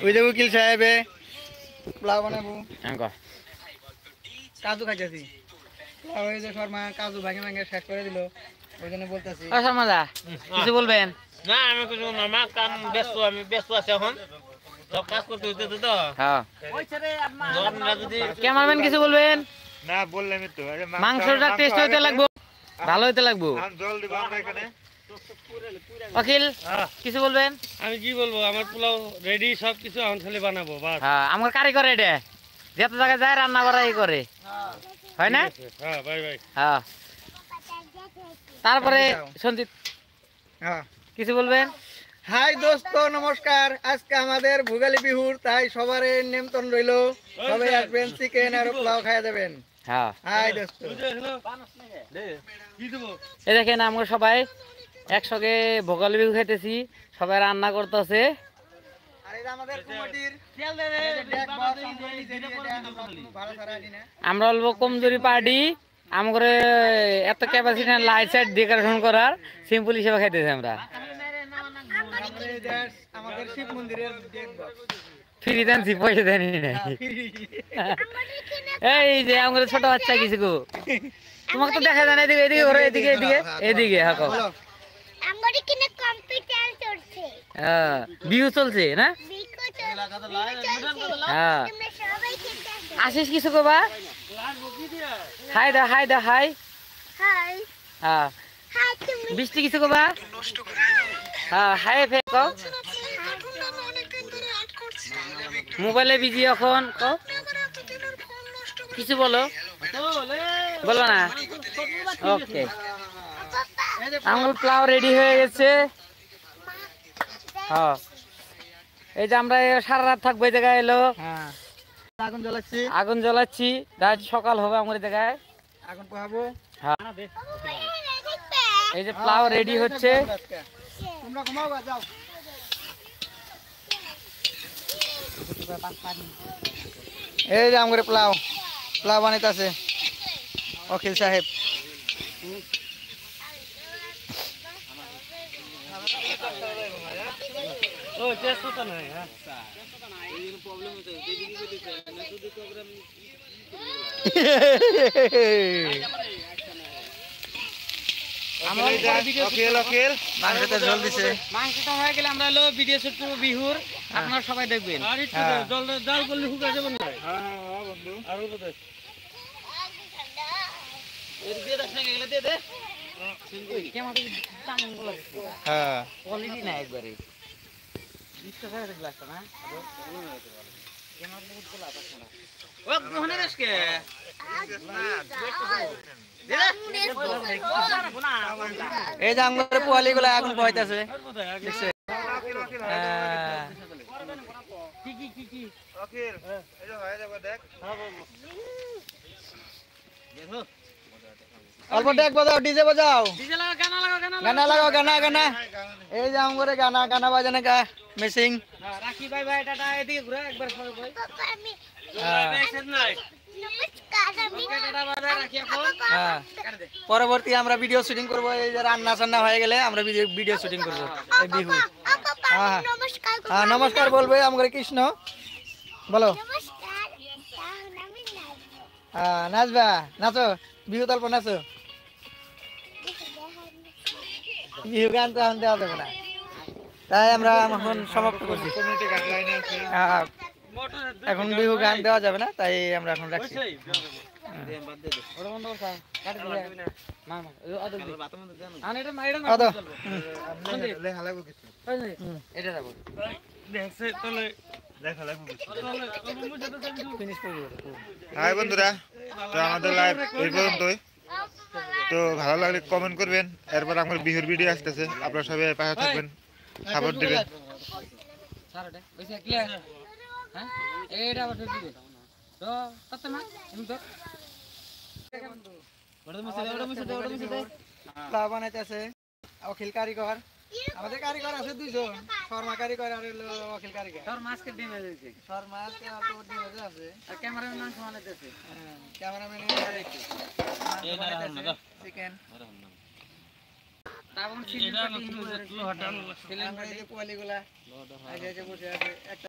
ওই যে উকিল সাহেবে পোলাও বানাবো কাজু খাইতেছি ওই যে শর্মা কাজু ভাঙে ভাঙে শেষ করে দিল ওই জন্য বলতেছি শর্মাদা কিছু বলবেন? না আমি কিছু না, আমার কাম ব্যস্ত, আমি ব্যস্ত আছি এখন, সব কাজ করতে হইতেছে তো। হ্যাঁ আপনারা যদি ক্যামেরাম্যান কিছু বলবেন? না বললাম তো মাংসটা টেস্ট হইতে লাগবো, ভালো হইতে লাগবো। জল দিব আমরা এখানে। অখিল কিছু বলবেন? আমি কি বলবো, আমার পোলাও রেডি, সব কিছু এখন খালি বানাবো বাস। হ্যাঁ আমার কারিগর এটা যত জায়গায় যায় রান্না করা এই করে, হয় না? হ্যাঁ বাই বাই। হ্যাঁ তারপরে সঞ্জিত হ্যাঁ কিছু বলবেন? হাই দোস্ত নমস্কার, আজকে আমাদের ভোগালী বিহুর, তাই সবার নেমন্তন্ন রইলো, সবাই আসবেন, চিকেন আর পোলাও খাইয়া যাবেন। হ্যাঁ হাই দোস্ত। এই দেখেন আমরা সবাই একসঙ্গে ভোগালী বিহু খাইতেছি, সবাই রান্না করতেছে। আর এই যে আমাদের কমিটির ডেক বস, আমরা নিজে দিয়ে এটা আমরা কোনো ভাড়া ছাড়া আনি না। আমরা অল্প কমজোরি পার্টি, আমার এত ক্যাপাসিটি লাইট সাইট ডেকোরেশন করার সিম্পল হিসেবে খাইতেছি আমরা। আমরা এই যে আমাদের শিব মন্দিরের ডেক বক্স ফ্রি দেনছি, পয়সা দেনি নাই। এই যে আমাদের ছোট বাচ্চা কিছু গো, তোমাকে তো দেখা যায় না, এদিকে এদিকে ঘরে, এদিকে এদিকে এদিকে হাঁকো। আমাদের কিনে কম্পিউটার চলছে, হ্যাঁ বিহু চলছে না? হ্যাঁ তোমরা সবাই খেতে আসো। আসিস কিছু কবা? হাই দা হাই দা হাই। হাই হ্যাঁ হাই তুমি বৃষ্টি কিছু কবা? হ্যাঁ হাই ফে কও। মোবাইলে বিজি এখন কও, কিছু বলো, বলো না? ওকে আমার পোলাও রেডি হয়ে গেছে। হ্যাঁ এই যে আমরা সারা রাত থাকবো এই জায়গায়, এলো হ্যাঁ আগুন জ্বালাচ্ছি, আগুন জ্বালাচ্ছি, রাত সকাল হবে আমাদের জায়গায়। আগুন পোহাবো। হ্যাঁ এই যে পোলাও রেডি হচ্ছে। তোমরা ঘুমাও গা, যাও। এই যে আমাদের পোলাও পোলাও বানাইতেছে অখিল সাহেব। ও টেস্ট তো নাই। হ্যাঁ মাংসতে ঝোল দিছে। মাংসটা হয়ে গেলে আমরা হলো ভিডিও শুট করবো বিহুর, আপনারা সবাই দেখবেন। আর একটু জল জাল করলে শুকা যাবে না। হ্যাঁ হ্যাঁ বন্ধু। আর বোধহয় হ্যাঁ কোয়ালিটি না একবারে এই যে আমাদের পোয়ালি গুলা আগুন পোহাইতেছে। অল্প ডেক বাজাও, ডিজে বাজাও, গানা লাগাও, গানা গানা। এই যে আমাদের গানা গানা বাজানে গা মিসিং। রাখি ভাই ভাই টাটা, এদিকে ঘুরে একবার সবাই ভাই আমি নাই। নমস্কার, আমি টাটা বাজায় রাখি এখন। হ্যাঁ পরবর্তী আমরা ভিডিও শুটিং করব, এই যে রান্না টান্না হয়ে গেলে আমরা ভিডিও শুটিং করব এই বিহু। হ্যাঁ নমস্কার হ্যাঁ নমস্কার বলবে আমাদের কৃষ্ণ, বলো। নমস্কার, এখন আমি নাচবো। হ্যাঁ নাচবা, নাচো, বিহু তল্প নাচো। বিহু গান তো এখন দেওয়া যাবে না, তাই আমরা এখন সমাপ্ত করছি। হ্যাঁ, এখন বিহু গান দেওয়া যাবে না, তাই আমরা এখন রাখছি। আদো। এটা যাবো দেখছে তাহলে হাই বন্ধুরা, তো আমাদের লাইভ এই পর্যন্তই। তো ভালো লাগলে কমেন্ট করবেন, এরপর আমার বিহুর ভিডিও আসতেছে, আপনারা সবাই পাশে থাকবেন, সাপোর্ট দিবেন। পোলাও বানাইতেছে অখিল কারিগর, আমাদের কারিগর আছে দুইজন, শর্মা কারিগর আর হলো অখিল কারিগর। মাছকে ডিমে দিয়েছে, শর্মা আছে আর তো ডিমে আছে। আর ক্যামেরাম্যান মাংস বানাইতেছে। Cameraman chicken. তারপর পোয়ালি গুলা বসে আছে।